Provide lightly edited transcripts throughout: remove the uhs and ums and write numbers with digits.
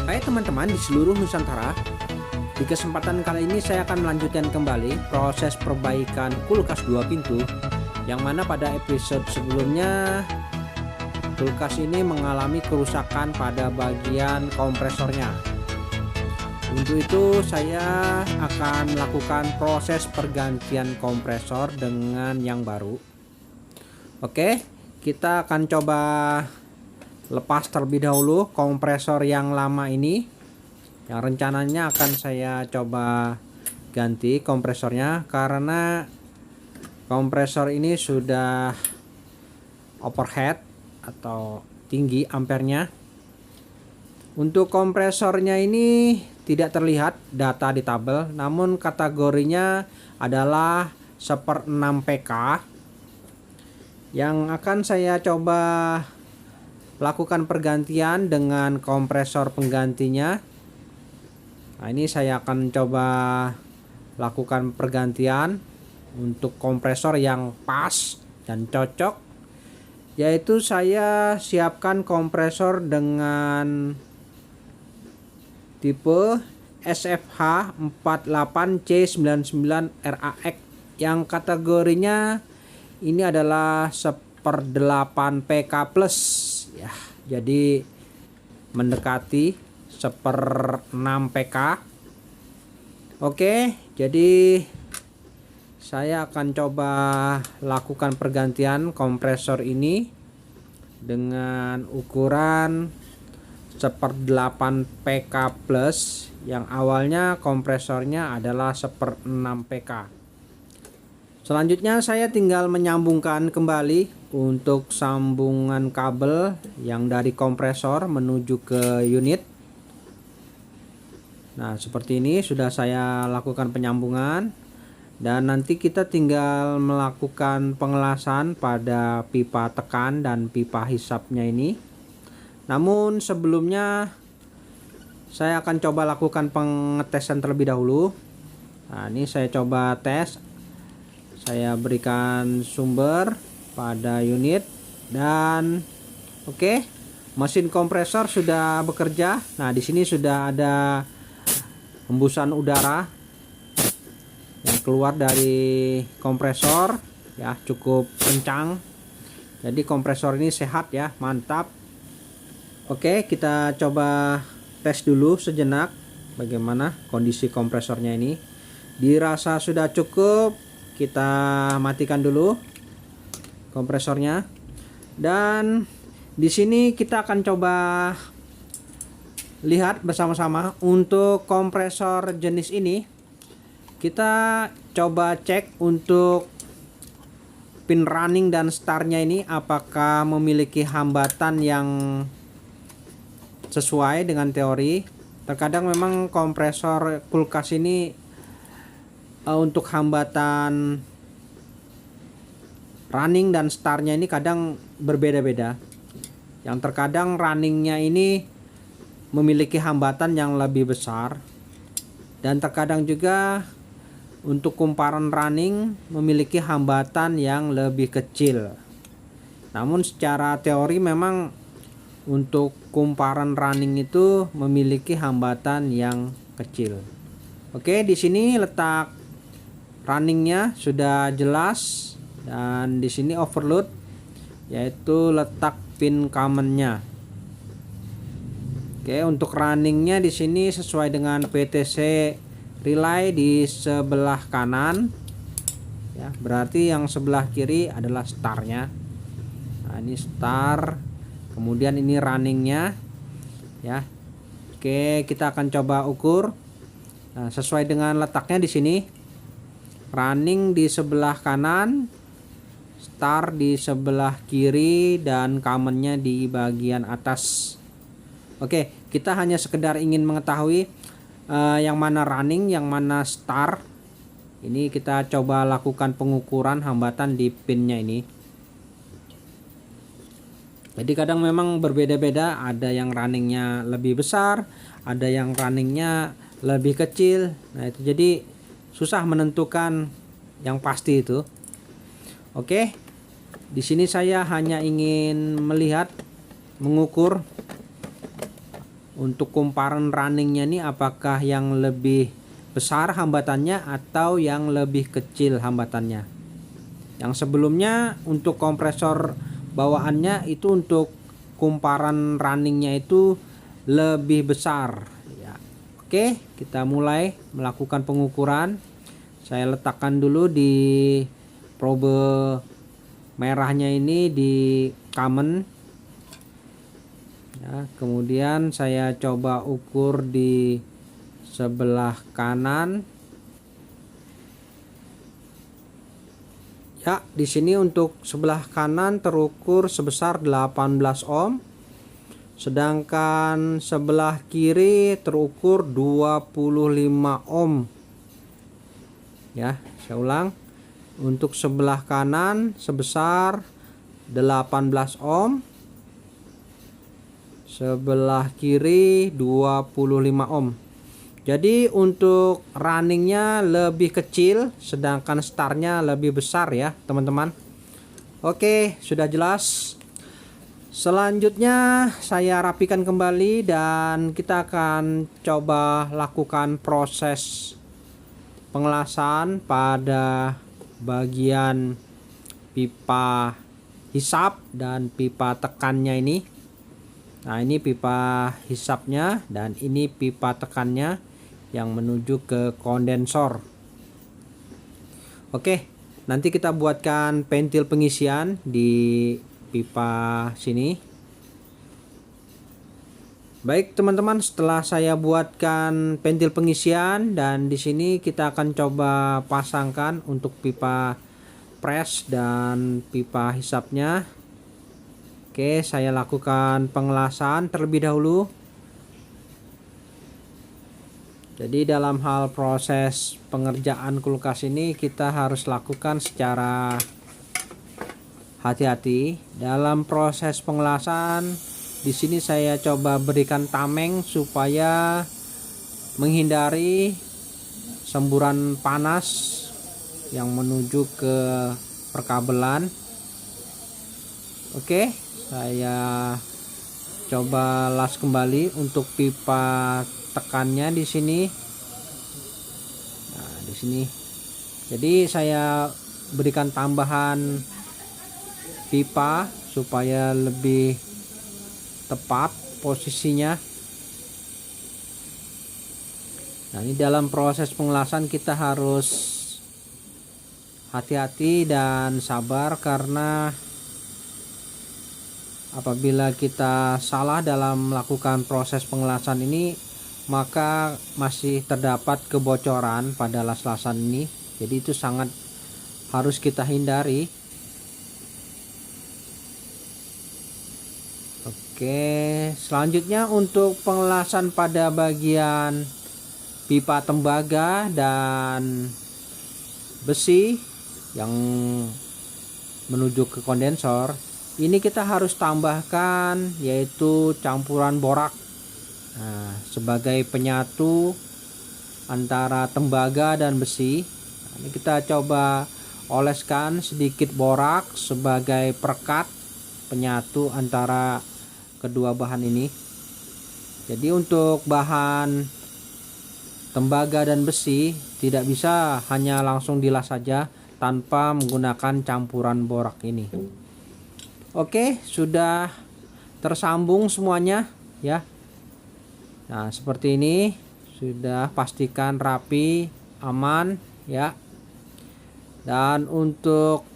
Hai teman-teman di seluruh Nusantara. Di kesempatan kali ini saya akan melanjutkan kembali proses perbaikan kulkas 2 pintu, yang mana pada episode sebelumnya kulkas ini mengalami kerusakan pada bagian kompresornya. Untuk itu saya akan melakukan proses pergantian kompresor dengan yang baru. Oke, kita akan coba lepas terlebih dahulu kompresor yang lama ini, yang rencananya akan saya coba ganti kompresornya karena kompresor ini sudah overhead atau tinggi ampernya. Untuk kompresornya ini tidak terlihat data di tabel, namun kategorinya adalah 1/6 PK. Yang akan saya coba lakukan pergantian dengan kompresor penggantinya. Nah, ini saya akan coba lakukan pergantian untuk kompresor yang pas dan cocok, yaitu saya siapkan kompresor dengan tipe SFH 48C99RAX yang kategorinya ini adalah 1/8 PK plus ya, jadi mendekati 1/6 PK. Oke, jadi saya akan coba lakukan pergantian kompresor ini dengan ukuran 1/8 PK plus, yang awalnya kompresornya adalah 1/6 PK. Selanjutnya saya tinggal menyambungkan kembali untuk sambungan kabel yang dari kompresor menuju ke unit. Nah, seperti ini sudah saya lakukan penyambungan, dan nanti kita tinggal melakukan pengelasan pada pipa tekan dan pipa hisapnya ini. Namun sebelumnya saya akan coba lakukan pengetesan terlebih dahulu. Nah, ini saya coba tes. Saya berikan sumber pada unit dan oke, mesin kompresor sudah bekerja. Nah, di sini sudah ada hembusan udara yang keluar dari kompresor ya, cukup kencang. Jadi kompresor ini sehat ya, mantap. Oke, kita coba tes dulu sejenak bagaimana kondisi kompresornya ini. Dirasa sudah cukup, kita matikan dulu kompresornya, dan di sini kita akan coba lihat bersama-sama untuk kompresor jenis ini. Kita coba cek untuk pin running dan startnya ini apakah memiliki hambatan yang sesuai dengan teori. Terkadang memang kompresor kulkas ini untuk hambatan running dan startnya ini kadang berbeda-beda. Yang terkadang runningnya ini memiliki hambatan yang lebih besar, dan terkadang juga untuk kumparan running memiliki hambatan yang lebih kecil. Namun secara teori memang untuk kumparan running itu memiliki hambatan yang kecil. Oke, di sini letak runningnya sudah jelas, dan di sini overload yaitu letak pin commonnya. Oke, untuk runningnya di sini sesuai dengan PTC relay di sebelah kanan ya, berarti yang sebelah kiri adalah startnya. Nah, ini start, kemudian ini runningnya ya. Oke, kita akan coba ukur. Nah, sesuai dengan letaknya di sini, running di sebelah kanan, start di sebelah kiri, dan commonnya di bagian atas. Oke, kita hanya sekedar ingin mengetahui yang mana running, yang mana start. Ini kita coba lakukan pengukuran hambatan di pinnya ini. Jadi kadang memang berbeda-beda, ada yang runningnya lebih besar, ada yang runningnya lebih kecil. Nah, itu jadi susah menentukan yang pasti itu. Oke, di sini saya hanya ingin melihat, mengukur untuk kumparan runningnya nih, apakah yang lebih besar hambatannya atau yang lebih kecil hambatannya. Yang sebelumnya untuk kompresor bawaannya itu untuk kumparan runningnya itu lebih besar ya. Oke, kita mulai melakukan pengukuran. Saya letakkan dulu di probe merahnya ini di common ya, kemudian saya coba ukur di sebelah kanan. Ya, di sini untuk sebelah kanan terukur sebesar 18 ohm. Sedangkan sebelah kiri terukur 25 ohm. Ya, saya ulang. Untuk sebelah kanan sebesar 18 ohm. Sebelah kiri 25 ohm. Jadi untuk runningnya lebih kecil, sedangkan startnya lebih besar ya teman-teman. Oke, sudah jelas. Selanjutnya saya rapikan kembali dan kita akan coba lakukan proses pengelasan pada bagian pipa hisap dan pipa tekannya ini. Nah, ini pipa hisapnya dan ini pipa tekannya yang menuju ke kondensor. Oke, nanti kita buatkan pentil pengisian di pipa sini. Baik teman-teman, setelah saya buatkan pentil pengisian dan di sini kita akan coba pasangkan untuk pipa press dan pipa hisapnya. Oke, saya lakukan pengelasan terlebih dahulu. Jadi dalam hal proses pengerjaan kulkas ini kita harus lakukan secara hati-hati. Dalam proses pengelasan di sini saya coba berikan tameng supaya menghindari semburan panas yang menuju ke perkabelan. Oke, saya coba las kembali untuk pipa tekannya di sini. Nah, di sini. Jadi saya berikan tambahan pipa supaya lebih tepat posisinya. Nah, ini dalam proses pengelasan kita harus hati-hati dan sabar karena apabila kita salah dalam melakukan proses pengelasan ini, maka masih terdapat kebocoran pada las-lasan ini. Jadi itu sangat harus kita hindari. Oke, selanjutnya untuk pengelasan pada bagian pipa tembaga dan besi yang menuju ke kondensor, ini kita harus tambahkan yaitu campuran borak. Nah, sebagai penyatu antara tembaga dan besi. Nah, ini kita coba oleskan sedikit borak sebagai perekat penyatu antara kedua bahan ini. Jadi untuk bahan tembaga dan besi tidak bisa hanya langsung dilas saja tanpa menggunakan campuran borak ini. Oke, sudah tersambung semuanya ya. Nah, seperti ini sudah, pastikan rapi, aman ya. Dan untuk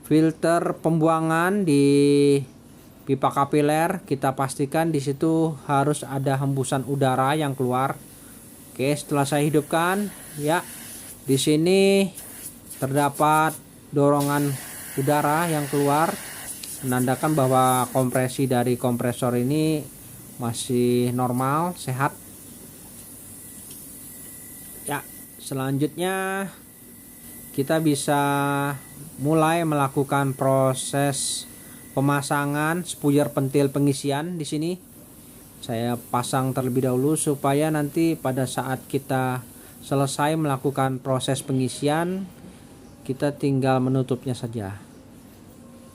filter pembuangan di pipa kapiler kita pastikan di situ harus ada hembusan udara yang keluar. Oke, setelah saya hidupkan ya, di sini terdapat dorongan udara yang keluar menandakan bahwa kompresi dari kompresor ini masih normal, sehat. Ya, selanjutnya kita bisa mulai melakukan proses pemasangan spuyer pentil pengisian. Di sini saya pasang terlebih dahulu supaya nanti pada saat kita selesai melakukan proses pengisian kita tinggal menutupnya saja.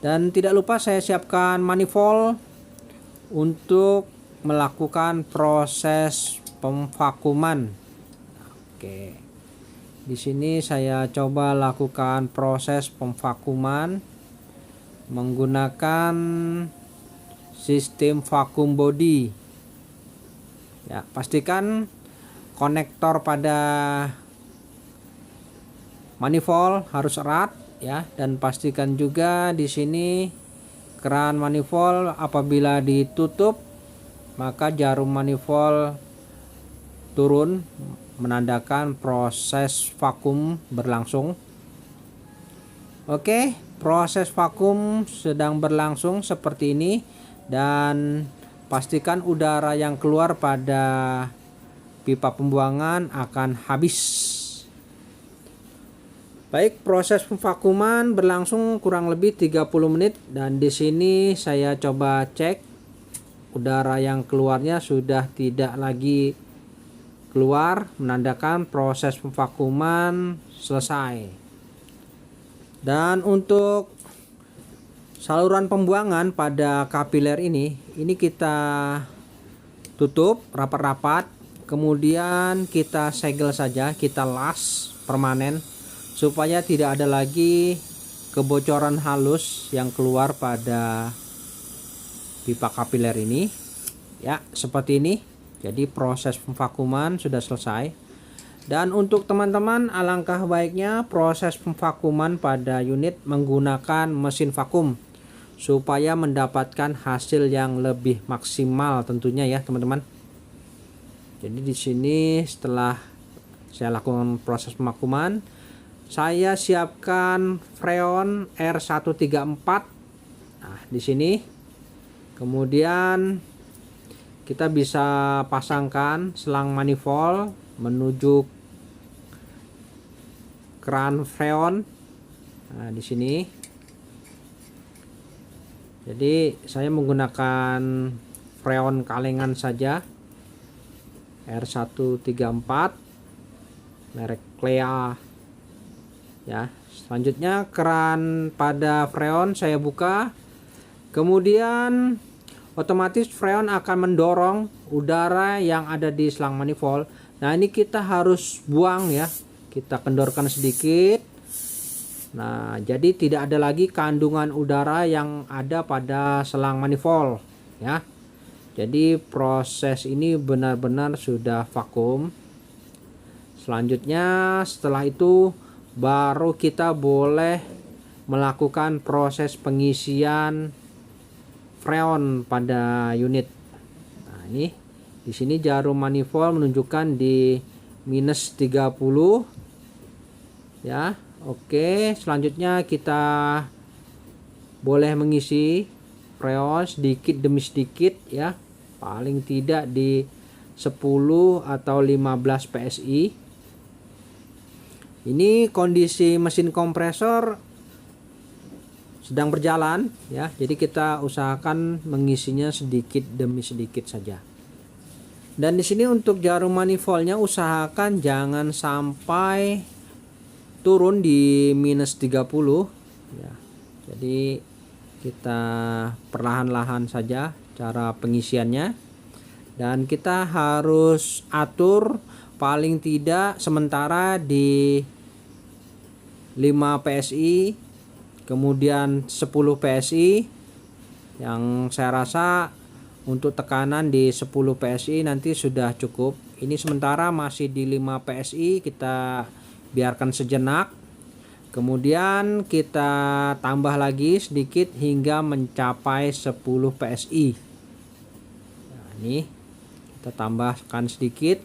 Dan tidak lupa saya siapkan manifold untuk melakukan proses pemvakuman. Oke. Di sini saya coba lakukan proses pemvakuman menggunakan sistem vakum body. Ya, pastikan konektor pada manifold harus erat ya, dan pastikan juga di sini keran manifold apabila ditutup maka jarum manifold turun, menandakan proses vakum berlangsung. Oke, proses vakum sedang berlangsung seperti ini, dan pastikan udara yang keluar pada pipa pembuangan akan habis. Baik, proses pemvakuman berlangsung kurang lebih 30 menit, dan di sini saya coba cek udara yang keluarnya sudah tidak lagi keluar, menandakan proses pemvakuman selesai. Dan untuk saluran pembuangan pada kapiler ini kita tutup rapat-rapat, kemudian kita segel saja, kita las permanen supaya tidak ada lagi kebocoran halus yang keluar pada pipa kapiler ini. Ya, seperti ini. Jadi proses pemvakuman sudah selesai. Dan untuk teman-teman, alangkah baiknya proses pemvakuman pada unit menggunakan mesin vakum supaya mendapatkan hasil yang lebih maksimal tentunya ya teman-teman. Jadi di sini setelah saya lakukan proses pemvakuman, saya siapkan freon R134. Nah, di sini kemudian kita bisa pasangkan selang manifold menuju keran freon. Nah, di sini. Jadi saya menggunakan freon kalengan saja R134 merek Clea. Ya, selanjutnya keran pada freon saya buka. Kemudian otomatis freon akan mendorong udara yang ada di selang manifold. Nah, ini kita harus buang ya. Kita kendorkan sedikit. Nah, jadi tidak ada lagi kandungan udara yang ada pada selang manifold ya. Jadi proses ini benar-benar sudah vakum. Selanjutnya setelah itu baru kita boleh melakukan proses pengisian freon pada unit. Nah, ini di sini jarum manifold menunjukkan di minus 30 ya. Oke, selanjutnya kita boleh mengisi freon sedikit demi sedikit ya, paling tidak di 10 atau 15 PSI. Ini kondisi mesin kompresor sedang berjalan ya, jadi kita usahakan mengisinya sedikit demi sedikit saja. Dan di sini untuk jarum manifoldnya usahakan jangan sampai turun di minus 30 ya. Jadi kita perlahan-lahan saja cara pengisiannya, dan kita harus atur paling tidak sementara di 5 PSI, kemudian 10 PSI, yang saya rasa untuk tekanan di 10 PSI nanti sudah cukup. Ini sementara masih di 5 PSI, kita biarkan sejenak, kemudian kita tambah lagi sedikit hingga mencapai 10 PSI. Nah, ini kita tambahkan sedikit.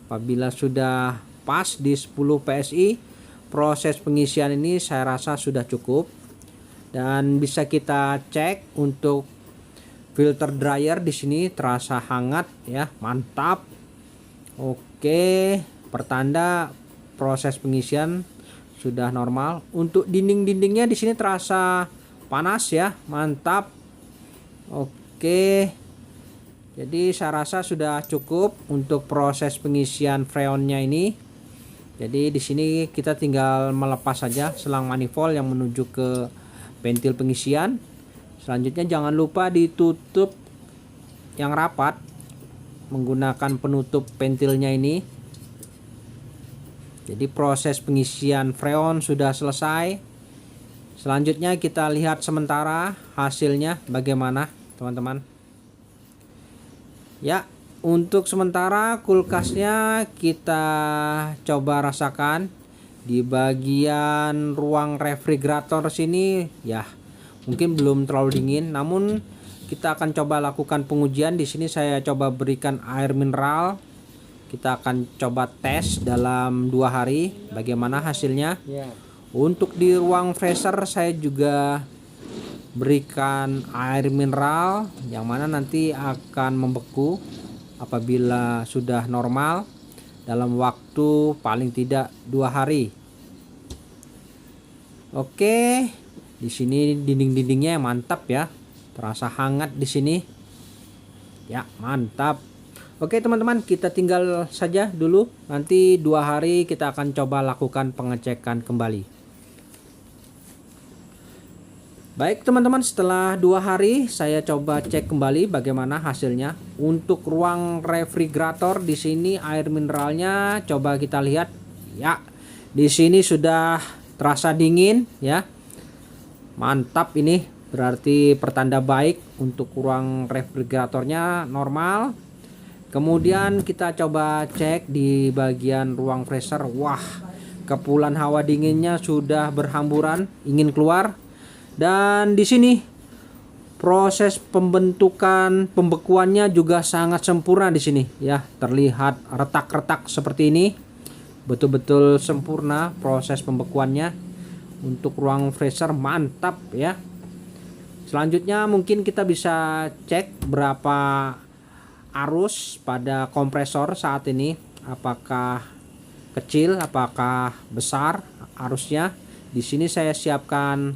Apabila sudah pas di 10 PSI, proses pengisian ini saya rasa sudah cukup, dan bisa kita cek untuk filter dryer. Di sini terasa hangat ya, mantap. Oke, pertanda proses pengisian sudah normal. Untuk dinding-dindingnya di sini terasa panas ya, mantap. Oke, jadi saya rasa sudah cukup untuk proses pengisian freonnya ini. Jadi di sini kita tinggal melepas saja selang manifold yang menuju ke ventil pengisian. Selanjutnya jangan lupa ditutup yang rapat menggunakan penutup pentilnya ini. Jadi proses pengisian freon sudah selesai. Selanjutnya kita lihat sementara hasilnya bagaimana teman-teman. Ya, untuk sementara kulkasnya kita coba rasakan di bagian ruang refrigerator sini ya. Mungkin belum terlalu dingin, namun kita akan coba lakukan pengujian. Di sini saya coba berikan air mineral. Kita akan coba tes dalam 2 hari bagaimana hasilnya. Untuk di ruang freezer saya juga berikan air mineral yang mana nanti akan membeku apabila sudah normal dalam waktu paling tidak 2 hari. Oke, di sini dinding-dindingnya mantap ya. Terasa hangat di sini. Ya, mantap. Oke teman-teman, kita tinggal saja dulu. Nanti 2 hari kita akan coba lakukan pengecekan kembali. Baik teman-teman, setelah 2 hari saya coba cek kembali bagaimana hasilnya. Untuk ruang refrigerator di sini air mineralnya coba kita lihat. Ya, di sini sudah terasa dingin ya. Mantap ini. Berarti pertanda baik untuk ruang refrigeratornya normal. Kemudian kita coba cek di bagian ruang freezer. Wah, kepulan hawa dinginnya sudah berhamburan ingin keluar. Dan di sini proses pembekuannya juga sangat sempurna di sini ya. Terlihat retak-retak seperti ini. Betul-betul sempurna proses pembekuannya. Untuk ruang freezer mantap ya. Selanjutnya mungkin kita bisa cek berapa arus pada kompresor saat ini. Apakah kecil, apakah besar arusnya. Di sini saya siapkan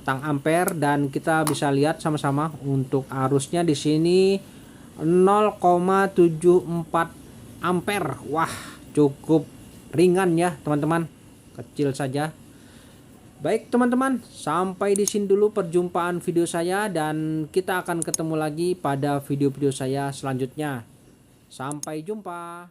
tang ampere dan kita bisa lihat sama-sama untuk arusnya di sini 0,74 ampere. Wah, cukup ringan ya teman-teman. Kecil saja. Baik teman-teman, sampai di sini dulu perjumpaan video saya dan kita akan ketemu lagi pada video-video saya selanjutnya. Sampai jumpa.